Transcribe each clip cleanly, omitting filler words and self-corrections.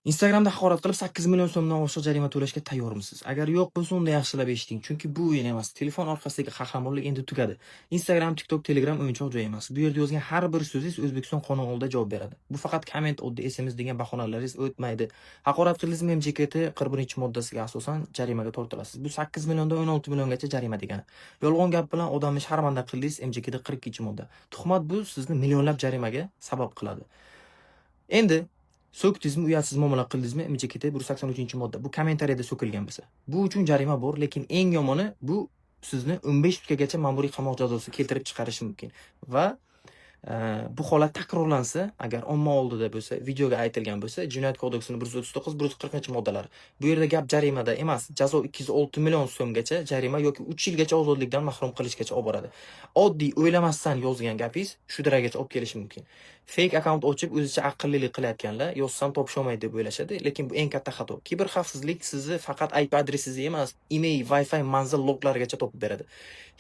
Instagramda haqorat qilib 8 million so'mdan oshiq jarima to'lashga tayyormisiz? Agar yo'q bo'lsa, unda yaxshilab eshiting. Chunki bu o'yin emas. Telefon orqasidagi qahramonlik endi tugadi. Instagram, TikTok, Telegram o'yinchoq joy emas. Bu yerda yozgan har bir so'zingiz O'zbekiston qonuni oldida javob beradi. Bu faqat komment, oddiy SMS degan bahonalaringiz o'tmaydi. Haqorat qildingizmi MJKT 41-moddasiga asosan jarimaga tortilasiz. Bu 8 milliondan 16 milliongacha jarima degani. Yolg'on gap bilan odamni sharmanda qildingiz MJKT 42-modda. Tuhmat bu sizni millionlab jarimaga sabab qiladi. Endi so'kdingizmi, uyatsiz muomala qildingizmi, MJKT 183-modda. Bu kommentariyada so'kilgan bo'lsa. Bu uchun jarima bor, lekin eng yomoni bu sizni 15 sutkagacha ma'muriy qamoq jazosi keltirib chiqarishi mumkin. Va bu holat takrorlansa, agar omma oldida bo'lsa, videoga aytilgan bo'lsa, Jinoyat kodeksining 139, 140-moddalari. Bu yerda gap jarimada emas, jazo 206 million so'mgacha jarima yoki 3 yilgacha ozodlikdan mahrum qilishgacha olib boradi. Oddiy o'ylamasdan yozgan gapingiz shu darajaga olib kelishi mumkin. Fake account ochib o'zicha aqllilik qilayotganlar yozsam topisholmaydi deb o'ylashadi, lekin bu eng katta xato. Kiberxavfsizlik sizni faqat IP adresingizni emas, email, Wi-Fi, manzil loglarigacha topib beradi.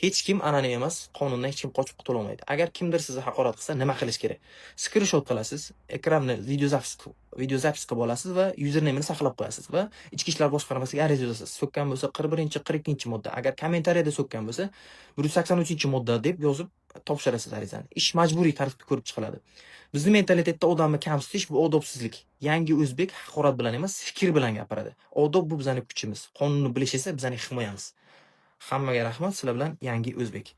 Hech kim anonim emas, qonundan hech kim qochib qutula olmaydi. Agar kimdir sizni haqorat qilsa, nima qilish kerak? Screenshot qilasiz, ekranni videozapis qilib olasiz va usernameni saqlab qo'yasiz va Ichki ishlar boshqarmasiga ariza yozasiz. So'kkan bo'lsa 41-42-modda, agar kommentariyada so'kkan bo'lsa 183-modda deb yozib topshirasiz arizani. Ish majburiy tartibda ko'rib chiqiladi. Bizning mentalitetda odamni kamsitish bu odobsizlik. Yangi o'zbek haqorat bilan emas, fikr bilan gapiradi. Odob bu bizning kuchimiz. Qonunni bilish esa bizning himoyamiz. Hammaga rahmat, sizlar bilan yangi o'zbek.